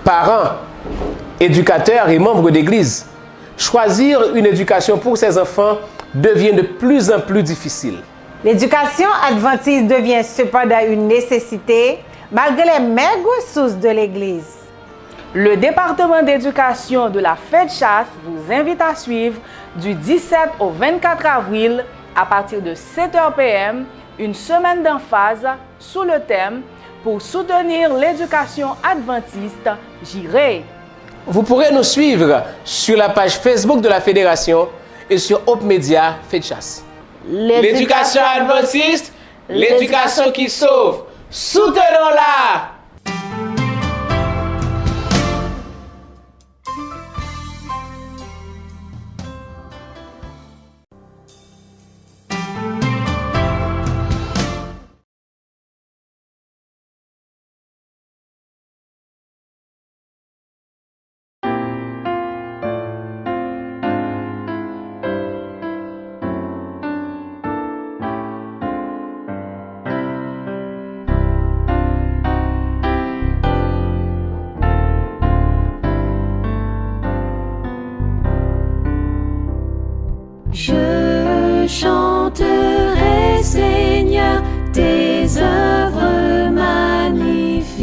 parents, éducateurs et membres d'église, choisir une éducation pour ses enfants devient de plus en plus difficile. L'éducation adventiste devient cependant une nécessité malgré les maigres ressources de l'Église. Le département d'éducation de la Fête Chasse vous invite à suivre du 17 au 24 avril à partir de 7h PM une semaine d'emphase sous le thème pour soutenir l'éducation adventiste, j'irai. Vous pourrez nous suivre sur la page Facebook de la Fédération et sur Hope Media Fête Chasse. L'éducation adventiste, l'éducation qui sauve. Soutenons-la! Je chanterai, Seigneur, tes œuvres magnifiques,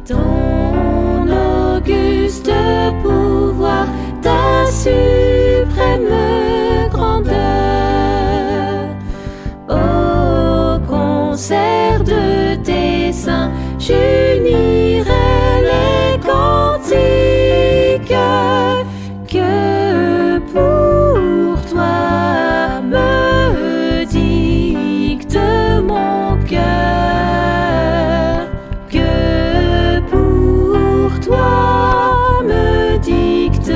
ton auguste pouvoir, ta suprême grandeur. Au concert de tes saints, j'unirai les cantiques que pour toi me dicte mon cœur, que pour toi me dicte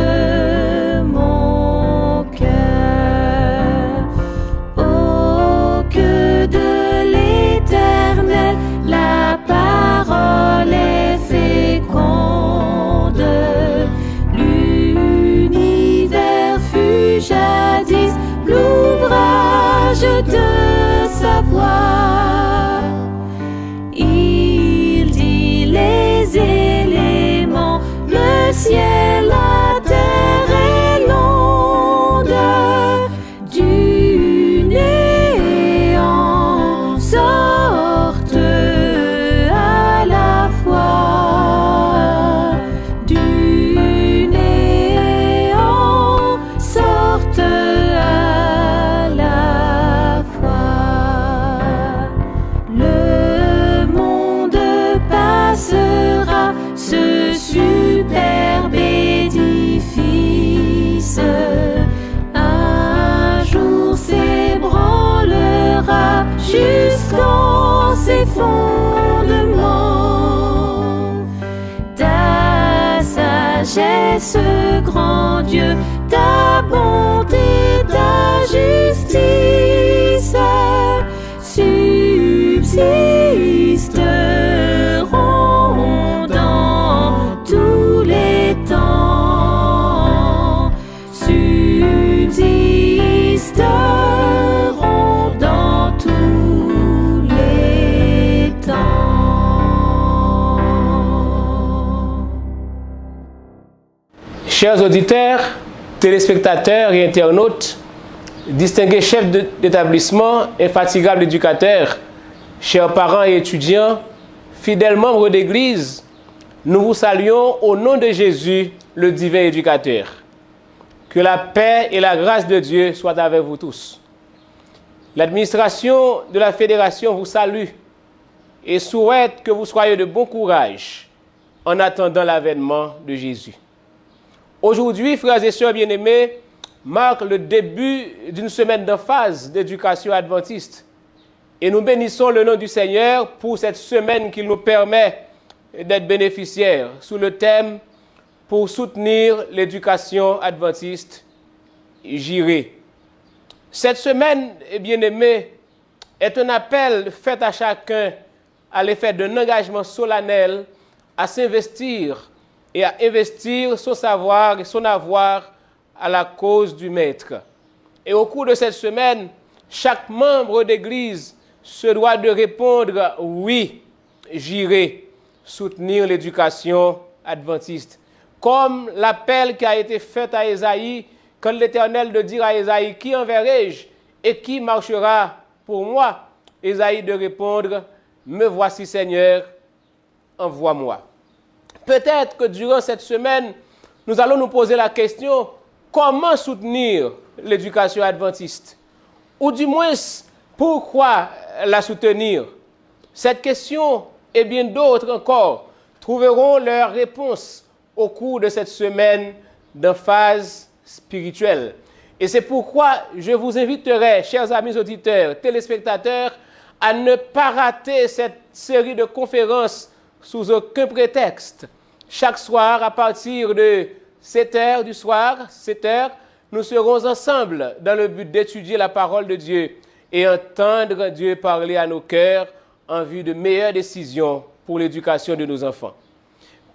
mon cœur. Oh, que de l'Éternel la parole est féconde, jadis l'ouvrage de sa voix. Il dit les éléments, le ciel, la terre et l'onde, du néant sortent à la fois, du néant sortent à la fois. Le monde passera, ce superbe édifice un jour s'ébranlera jusqu'en ses fondements. Ta sagesse, grand Dieu, ta bonté, ta justice subsisteront dans tous les temps, subsisteront dans tous les temps. Chers auditeurs, téléspectateurs et internautes, distingués chefs d'établissement, infatigables éducateurs, chers parents et étudiants, fidèles membres d'Église, nous vous saluons au nom de Jésus, le divin éducateur. Que la paix et la grâce de Dieu soient avec vous tous. L'administration de la Fédération vous salue et souhaite que vous soyez de bon courage en attendant l'avènement de Jésus. Aujourd'hui, frères et sœurs bien-aimés, marque le début d'une semaine d'emphase d'éducation adventiste. Et nous bénissons le nom du Seigneur pour cette semaine qu'il nous permet d'être bénéficiaires sous le thème « Pour soutenir l'éducation adventiste, j'irai ». Cette semaine, bien-aimés, est un appel fait à chacun à l'effet d'un engagement solennel à s'investir et à investir son savoir et son avoir à la cause du Maître. Et au cours de cette semaine, chaque membre d'Église se doit de répondre « Oui, j'irai », soutenir l'éducation adventiste. Comme l'appel qui a été fait à Ésaïe, quand l'Éternel de dire à Ésaïe, qui enverrai-je et qui marchera pour moi? Ésaïe de répondre, me voici Seigneur, envoie-moi. Peut-être que durant cette semaine, nous allons nous poser la question, comment soutenir l'éducation adventiste? Ou du moins, pourquoi la soutenir? Cette question et bien d'autres encore trouveront leur réponse au cours de cette semaine d'emphase spirituelle. Et c'est pourquoi je vous inviterai, chers amis auditeurs, téléspectateurs, à ne pas rater cette série de conférences sous aucun prétexte. Chaque soir, à partir de 7h du soir, 7h, nous serons ensemble dans le but d'étudier la parole de Dieu et entendre Dieu parler à nos cœurs en vue de meilleures décisions pour l'éducation de nos enfants.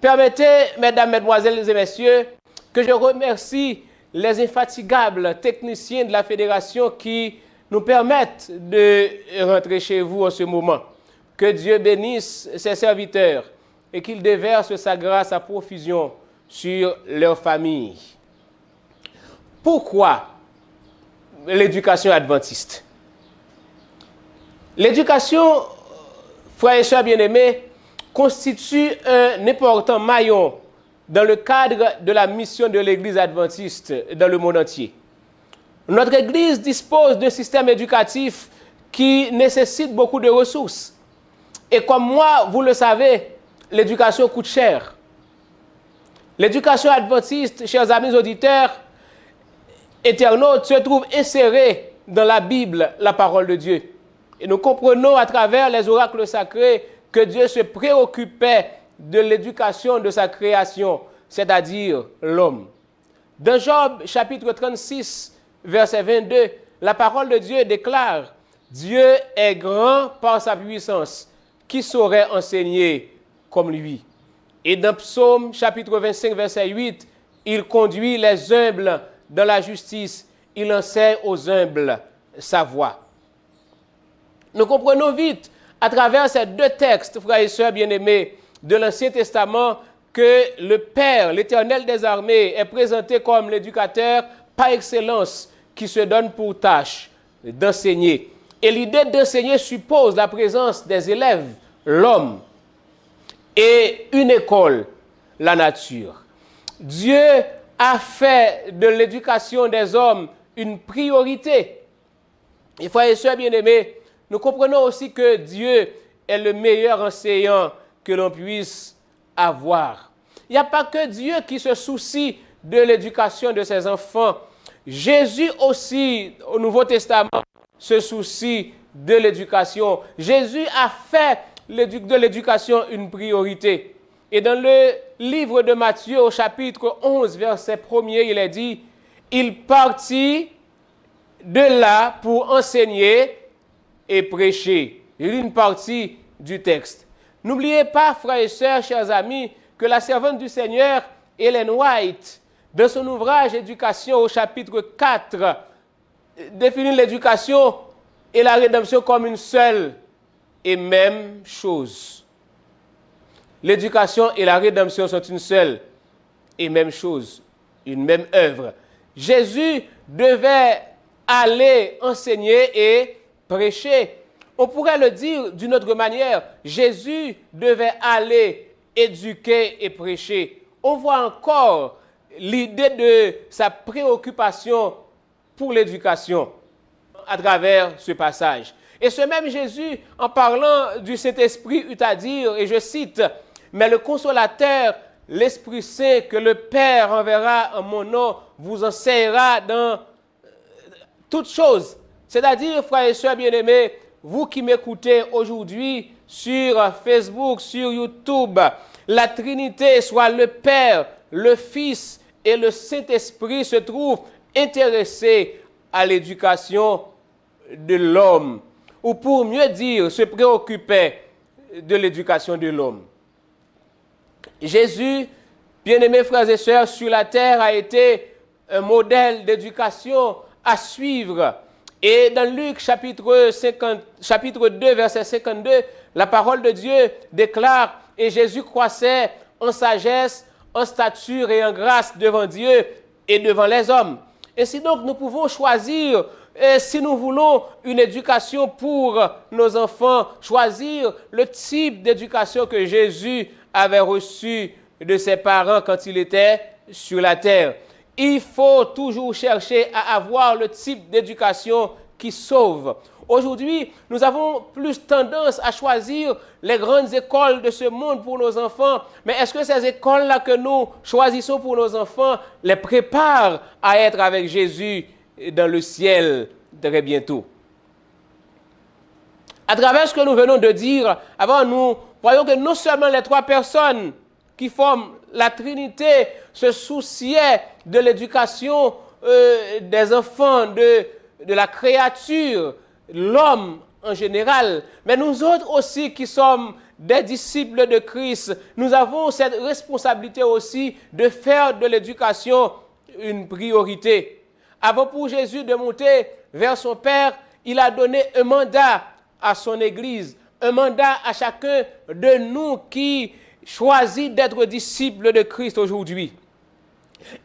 Permettez, mesdames, mesdemoiselles et messieurs, que je remercie les infatigables techniciens de la Fédération qui nous permettent de rentrer chez vous en ce moment. Que Dieu bénisse ses serviteurs et qu'il déverse sa grâce à profusion sur leur famille. Pourquoi l'éducation adventiste? L'éducation, frères et sœurs bien-aimés, constitue un important maillon dans le cadre de la mission de l'Église adventiste dans le monde entier. Notre Église dispose d'un système éducatif qui nécessite beaucoup de ressources. Et comme moi, vous le savez, l'éducation coûte cher. L'éducation adventiste, chers amis auditeurs, internautes, se trouve insérée dans la Bible, la parole de Dieu. Et nous comprenons à travers les oracles sacrés que Dieu se préoccupait de l'éducation de sa création, c'est-à-dire l'homme. Dans Job, chapitre 36, verset 22, la parole de Dieu déclare « Dieu est grand par sa puissance, qui saurait enseigner comme lui ?» Et dans Psaume, chapitre 25, verset 8, « Il conduit les humbles dans la justice, il enseigne aux humbles sa voie. » Nous comprenons vite, à travers ces deux textes, frères et sœurs bien-aimés, de l'Ancien Testament, que le Père, l'Éternel des armées, est présenté comme l'éducateur par excellence qui se donne pour tâche d'enseigner. Et l'idée d'enseigner suppose la présence des élèves, l'homme, et une école, la nature. Dieu a fait de l'éducation des hommes une priorité. Et frères et sœurs bien-aimés, nous comprenons aussi que Dieu est le meilleur enseignant que l'on puisse avoir. Il n'y a pas que Dieu qui se soucie de l'éducation de ses enfants. Jésus aussi, au Nouveau Testament, se soucie de l'éducation. Jésus a fait de l'éducation une priorité. Et dans le livre de Matthieu, au chapitre 11, verset 1er, il est dit, « Il partit de là pour enseigner et prêcher. » Il y a une partie du texte. N'oubliez pas, frères et sœurs, chers amis, que la servante du Seigneur, Ellen White, dans son ouvrage « Éducation » au chapitre 4, définit l'éducation et la rédemption comme une seule et même chose. L'éducation et la rédemption sont une seule et même chose, une même œuvre. Jésus devait aller enseigner et prêcher. On pourrait le dire d'une autre manière, Jésus devait aller éduquer et prêcher. On voit encore l'idée de sa préoccupation pour l'éducation à travers ce passage. Et ce même Jésus, en parlant du Saint-Esprit, eut à dire, et je cite, « Mais le Consolateur, l'Esprit Saint que le Père enverra en mon nom, vous enseignera dans toutes choses. » C'est-à-dire, frères et sœurs bien-aimés, vous qui m'écoutez aujourd'hui sur Facebook, sur YouTube, la Trinité, soit le Père, le Fils et le Saint-Esprit se trouvent intéressés à l'éducation de l'homme, ou pour mieux dire, se préoccupaient de l'éducation de l'homme. Jésus, bien-aimés frères et sœurs, sur la terre a été un modèle d'éducation à suivre. Et dans Luc chapitre 2, verset 52, la parole de Dieu déclare et Jésus croissait en sagesse, en stature et en grâce devant Dieu et devant les hommes. Ainsi donc, nous pouvons choisir, si nous voulons une éducation pour nos enfants, choisir le type d'éducation que Jésus avait reçu de ses parents quand il était sur la terre. Il faut toujours chercher à avoir le type d'éducation qui sauve. Aujourd'hui, nous avons plus tendance à choisir les grandes écoles de ce monde pour nos enfants. Mais est-ce que ces écoles-là que nous choisissons pour nos enfants les préparent à être avec Jésus dans le ciel très bientôt? À travers ce que nous venons de dire, avant nous voyons que non seulement les trois personnes qui forment la Trinité se souciaient de l'éducation des enfants, de la créature, l'homme en général, mais nous autres aussi qui sommes des disciples de Christ, nous avons cette responsabilité aussi de faire de l'éducation une priorité. Avant pour Jésus de monter vers son Père, il a donné un mandat à son Église, un mandat à chacun de nous qui choisit d'être disciples de Christ aujourd'hui.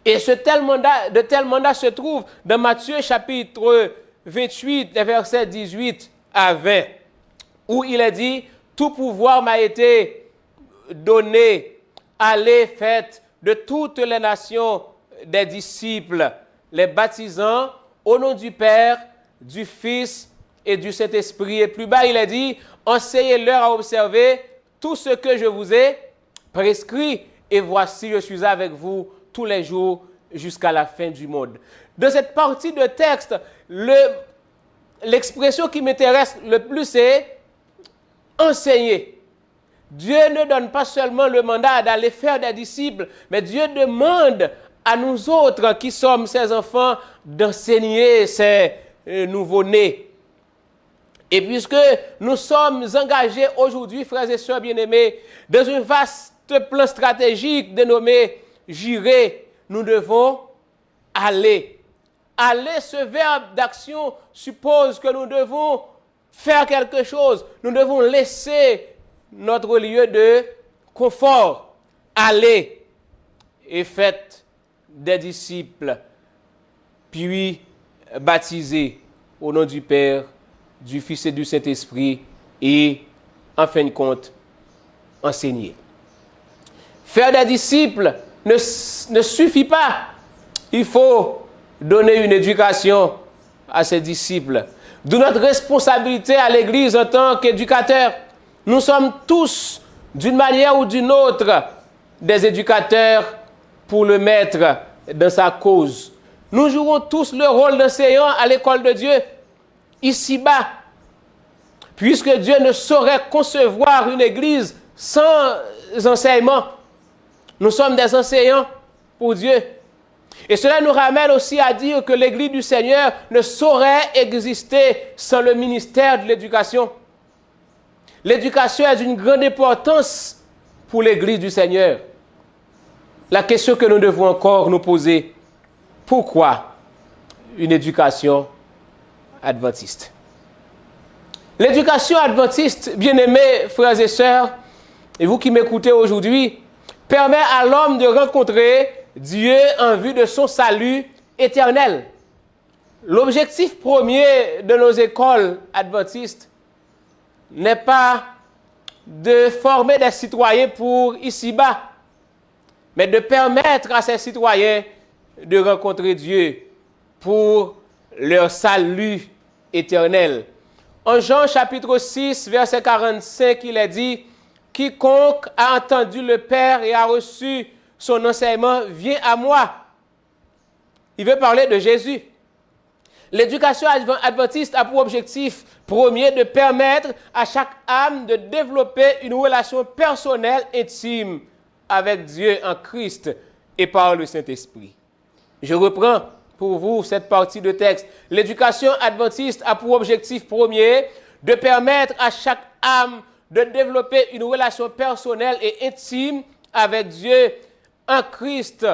Et de tel mandat se trouve dans Matthieu chapitre 28, versets 18 à 20, où il est dit, « Tout pouvoir m'a été donné, allez, faites de toutes les nations des disciples, les baptisant au nom du Père, du Fils et du Saint-Esprit. » Et plus bas, il est dit, « Enseignez-leur à observer tout ce que je vous ai prescrit, et voici, je suis avec vous tous les jours jusqu'à la fin du monde. » De cette partie de texte, l'expression qui m'intéresse le plus, c'est enseigner. Dieu ne donne pas seulement le mandat d'aller faire des disciples, mais Dieu demande à nous autres qui sommes ses enfants d'enseigner ces nouveaux-nés. Et puisque nous sommes engagés aujourd'hui, frères et sœurs bien-aimés, dans un vaste plan stratégique dénommé J'irai, nous devons aller. Aller, ce verbe d'action suppose que nous devons faire quelque chose. Nous devons laisser notre lieu de confort. Aller et faites des disciples, puis baptisés au nom du Père, du Fils et du Saint-Esprit, et en fin de compte, enseigner. Faire des disciples ne suffit pas. Il faut donner une éducation à ses disciples. D'où notre responsabilité à l'Église en tant qu'éducateurs. Nous sommes tous, d'une manière ou d'une autre, des éducateurs pour le Maître dans sa cause. Nous jouons tous le rôle d'enseignant à l'école de Dieu, ici-bas, puisque Dieu ne saurait concevoir une Église sans enseignement. Nous sommes des enseignants pour Dieu. Et cela nous ramène aussi à dire que l'Église du Seigneur ne saurait exister sans le ministère de l'éducation. L'éducation est d'une grande importance pour l'Église du Seigneur. La question que nous devons encore nous poser, pourquoi une éducation adventiste? L'éducation adventiste, bien-aimés frères et sœurs, et vous qui m'écoutez aujourd'hui, permet à l'homme de rencontrer Dieu en vue de son salut éternel. L'objectif premier de nos écoles adventistes n'est pas de former des citoyens pour ici-bas, mais de permettre à ces citoyens de rencontrer Dieu pour leur salut éternel. En Jean chapitre 6, verset 45, il est dit, « Quiconque a entendu le Père et a reçu son enseignement vient à moi. » Il veut parler de Jésus. L'éducation adventiste a pour objectif premier de permettre à chaque âme de développer une relation personnelle intime avec Dieu en Christ et par le Saint-Esprit. Je reprends pour vous cette partie de texte. L'éducation adventiste a pour objectif premier de permettre à chaque âme de développer une relation personnelle et intime avec Dieu en Christ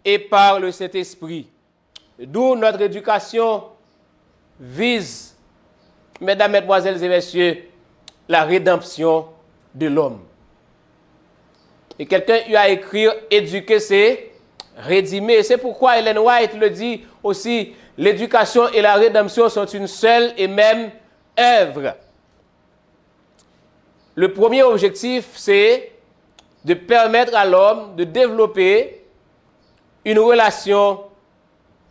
et par le Saint-Esprit. D'où notre éducation vise, mesdames, mesdemoiselles et messieurs, la rédemption de l'homme. Et quelqu'un eu à écrire éduquer, c'est rédimer. C'est pourquoi Ellen White le dit aussi, l'éducation et la rédemption sont une seule et même œuvre. Le premier objectif, c'est de permettre à l'homme de développer une relation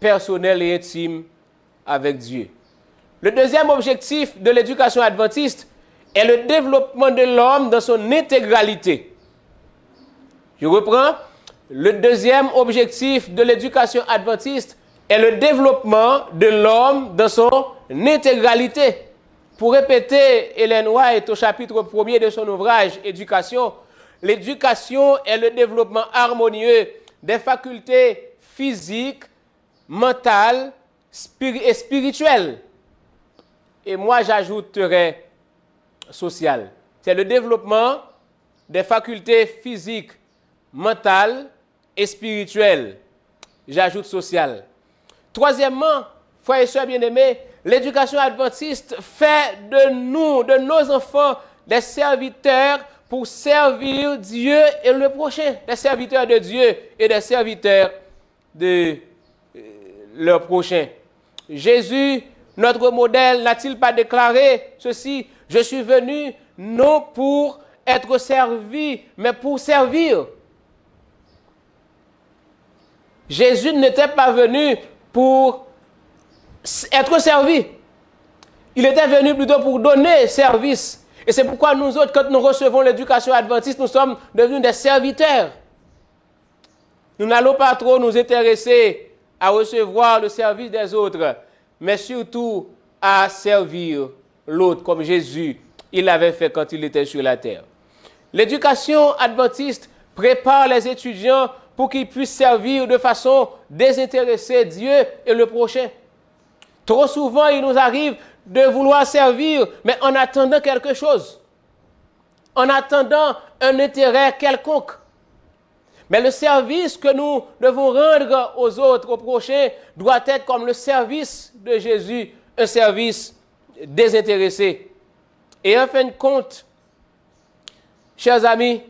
personnelle et intime avec Dieu. Le deuxième objectif de l'éducation adventiste est le développement de l'homme dans son intégralité. Je reprends. Le deuxième objectif de l'éducation adventiste est le développement de l'homme dans son intégralité. Pour répéter Ellen White au chapitre 1er de son ouvrage « Éducation », l'éducation est le développement harmonieux des facultés physiques, mentales et spirituelles. Et moi, j'ajouterais sociales. C'est le développement des facultés physiques, mentales et spirituelles. J'ajoute sociales. Troisièmement, frères et sœurs bien-aimés, l'éducation adventiste fait de nous, de nos enfants, des serviteurs pour servir Dieu et le prochain. Des serviteurs de Dieu et des serviteurs de leur prochain. Jésus, notre modèle, n'a-t-il pas déclaré ceci? Je suis venu non pour être servi, mais pour servir. Jésus n'était pas venu pour être servi. Il était venu plutôt pour donner service. Et c'est pourquoi nous autres, quand nous recevons l'éducation adventiste, nous sommes devenus des serviteurs. Nous n'allons pas trop nous intéresser à recevoir le service des autres, mais surtout à servir l'autre, comme Jésus, il l'avait fait quand il était sur la terre. L'éducation adventiste prépare les étudiants pour qu'ils puissent servir de façon désintéressée Dieu et le prochain. Trop souvent, il nous arrive de vouloir servir, mais en attendant quelque chose, en attendant un intérêt quelconque. Mais le service que nous devons rendre aux autres, aux prochains, doit être comme le service de Jésus, un service désintéressé. Et en fin de compte, chers amis,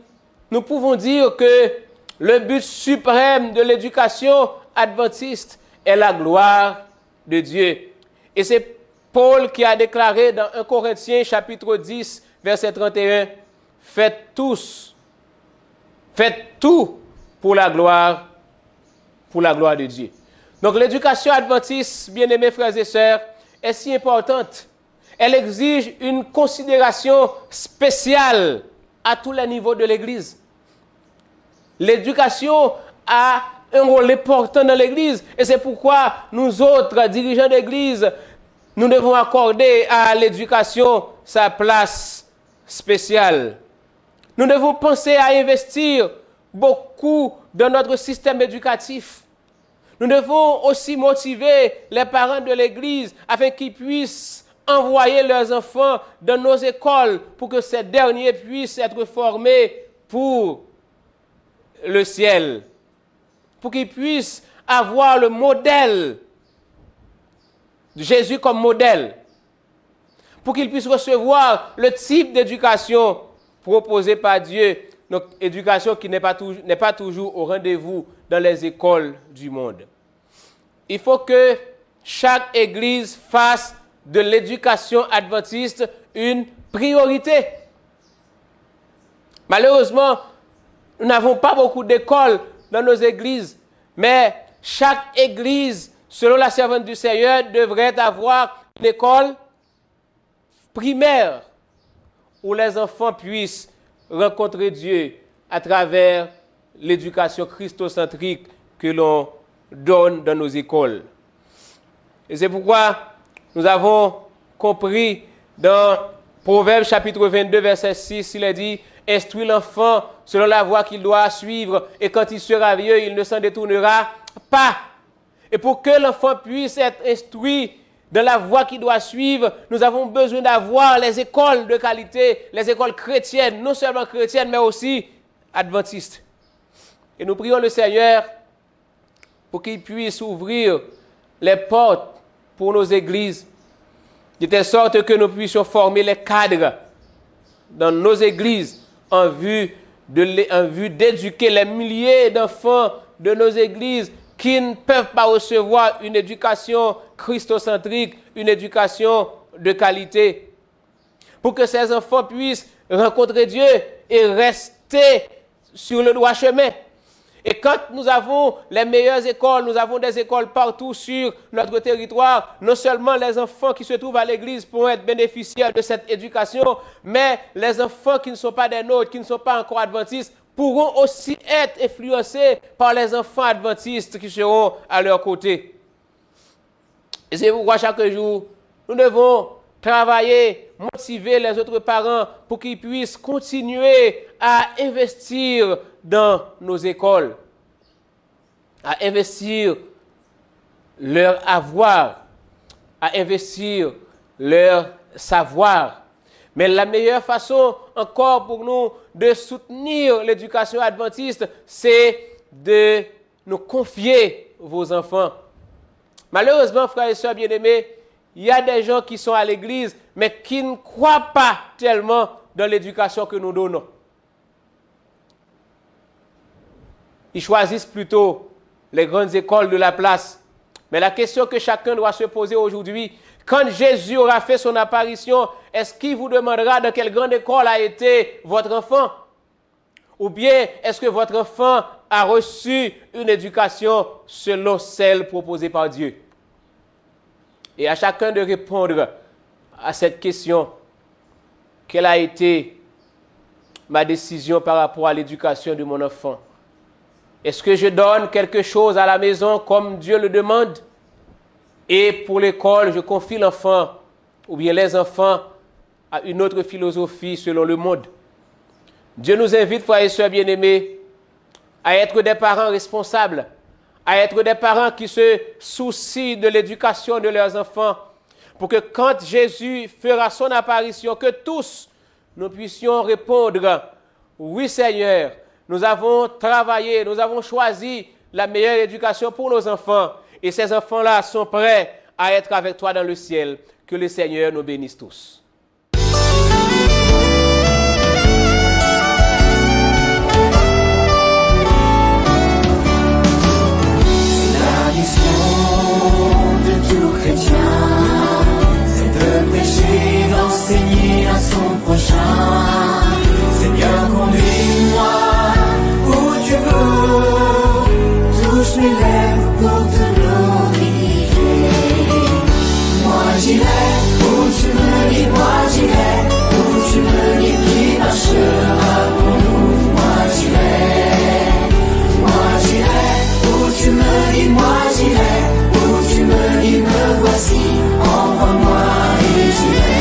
nous pouvons dire que le but suprême de l'éducation adventiste est la gloire de Dieu. Et c'est Paul qui a déclaré dans 1 Corinthiens chapitre 10, verset 31, « Faites tout pour la gloire de Dieu. » Donc l'éducation adventiste, bien-aimés frères et sœurs, est si importante. Elle exige une considération spéciale à tous les niveaux de l'Église. L'éducation a un rôle important dans l'Église et c'est pourquoi nous autres, dirigeants d'Église, nous devons accorder à l'éducation sa place spéciale. Nous devons penser à investir beaucoup dans notre système éducatif. Nous devons aussi motiver les parents de l'Église afin qu'ils puissent envoyer leurs enfants dans nos écoles pour que ces derniers puissent être formés pour le ciel, pour qu'ils puissent avoir le modèle de Jésus comme modèle, pour qu'ils puissent recevoir le type d'éducation proposé par Dieu, donc éducation qui n'est pas toujours au rendez-vous dans les écoles du monde. Il faut que chaque église fasse de l'éducation adventiste une priorité. Malheureusement, nous n'avons pas beaucoup d'écoles dans nos églises, mais chaque église, selon la servante du Seigneur, devrait avoir une école primaire où les enfants puissent rencontrer Dieu à travers l'éducation christocentrique que l'on donne dans nos écoles. Et c'est pourquoi nous avons compris dans Proverbes chapitre 22, verset 6, il est dit « Instruis l'enfant selon la voie qu'il doit suivre, et quand il sera vieux, il ne s'en détournera pas. » Et pour que l'enfant puisse être instruit dans la voie qu'il doit suivre, nous avons besoin d'avoir les écoles de qualité, les écoles chrétiennes, non seulement chrétiennes, mais aussi adventistes. Et nous prions le Seigneur pour qu'il puisse ouvrir les portes pour nos églises, de telle sorte que nous puissions former les cadres dans nos églises en vue en vue d'éduquer les milliers d'enfants de nos églises qui ne peuvent pas recevoir une éducation christocentrique, une éducation de qualité. Pour que ces enfants puissent rencontrer Dieu et rester sur le droit chemin. Et quand nous avons les meilleures écoles, nous avons des écoles partout sur notre territoire, non seulement les enfants qui se trouvent à l'église pourront être bénéficiaires de cette éducation, mais les enfants qui ne sont pas des nôtres, qui ne sont pas encore adventistes, pourront aussi être influencés par les enfants adventistes qui seront à leur côté. Et c'est pourquoi chaque jour, nous devons travailler, motiver les autres parents pour qu'ils puissent continuer à investir dans nos écoles, à investir leur avoir, à investir leur savoir. Mais la meilleure façon encore pour nous de soutenir l'éducation adventiste, c'est de nous confier vos enfants. Malheureusement, frères et sœurs bien-aimés, il y a des gens qui sont à l'église, mais qui ne croient pas tellement dans l'éducation que nous donnons. Ils choisissent plutôt les grandes écoles de la place. Mais la question que chacun doit se poser aujourd'hui, quand Jésus aura fait son apparition, est-ce qu'il vous demandera dans quelle grande école a été votre enfant? Ou bien est-ce que votre enfant a reçu une éducation selon celle proposée par Dieu? Et à chacun de répondre à cette question. Quelle a été ma décision par rapport à l'éducation de mon enfant? Est-ce que je donne quelque chose à la maison comme Dieu le demande? Et pour l'école, je confie l'enfant ou bien les enfants à une autre philosophie selon le monde. Dieu nous invite, frères et sœurs bien-aimés, à être des parents responsables, à être des parents qui se soucient de l'éducation de leurs enfants, pour que quand Jésus fera son apparition, que tous nous puissions répondre, oui Seigneur, nous avons travaillé, nous avons choisi la meilleure éducation pour nos enfants, et ces enfants-là sont prêts à être avec toi dans le ciel. Que le Seigneur nous bénisse tous. D'enseigner à son prochain. Seigneur, conduis-moi où tu veux, touche mes lèvres pour te glorifier. Moi j'irai où tu me dis, moi j'irai où tu me dis, qui marchera pour nous. Moi j'irai où tu me dis, moi j'irai où tu me dis, me voici, envoie-moi et j'irai.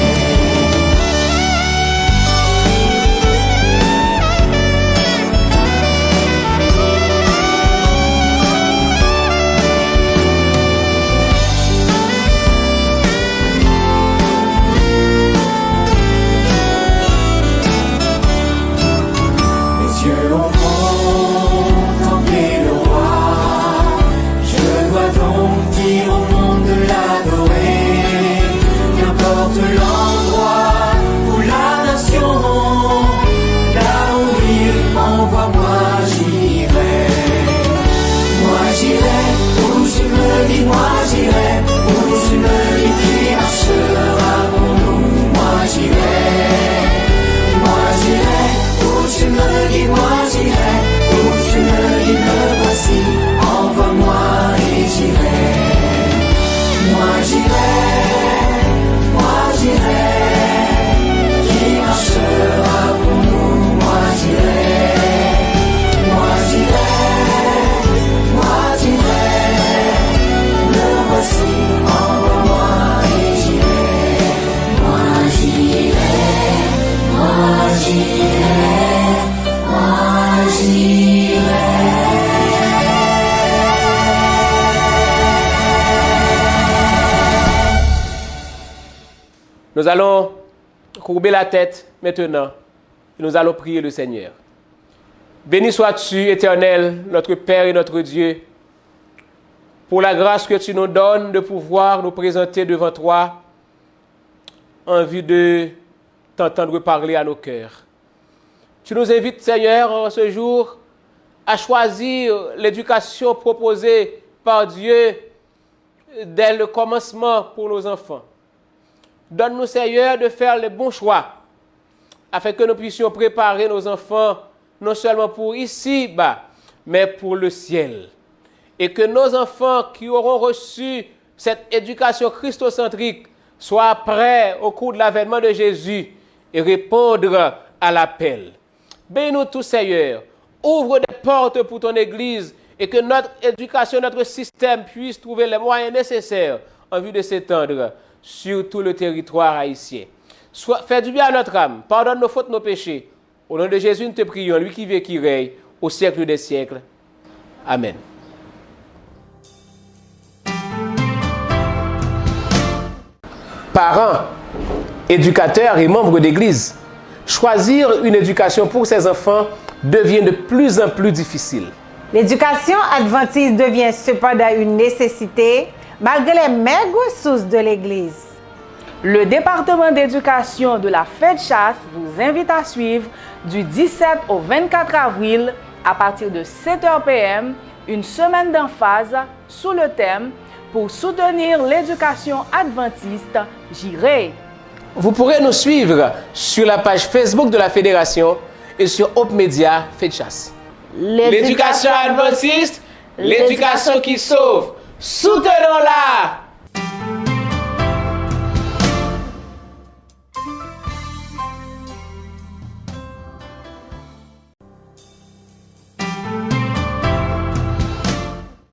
Nous allons courber la tête maintenant et nous allons prier le Seigneur. Béni sois-tu, Éternel, notre Père et notre Dieu, pour la grâce que tu nous donnes de pouvoir nous présenter devant toi en vue de t'entendre parler à nos cœurs. Tu nous invites, Seigneur, en ce jour, à choisir l'éducation proposée par Dieu dès le commencement pour nos enfants. Donne-nous, Seigneur, de faire les bons choix afin que nous puissions préparer nos enfants non seulement pour ici-bas, mais pour le ciel. Et que nos enfants qui auront reçu cette éducation christocentrique soient prêts au cours de l'avènement de Jésus et répondre à l'appel. Bénis-nous tous, Seigneur. Ouvre des portes pour ton Église et que notre éducation, notre système puisse trouver les moyens nécessaires en vue de s'étendre sur tout le territoire haïtien. Fais du bien à notre âme. Pardonne nos fautes, nos péchés. Au nom de Jésus, nous te prions, lui qui vit et qui règne au siècle des siècles. Amen. Parents, éducateurs et membres d'Église, choisir une éducation pour ses enfants devient de plus en plus difficile. L'éducation adventiste devient cependant une nécessité malgré les maigres ressources de l'Église. Le département d'éducation de la Fête Chasse vous invite à suivre du 17 au 24 avril à partir de 7h PM une semaine d'emphase sous le thème « Pour soutenir l'éducation adventiste, j'irai ». Vous pourrez nous suivre sur la page Facebook de la Fédération et sur Hope Media Fête Chasse. L'éducation adventiste, l'éducation qui sauve. Soutenons-la!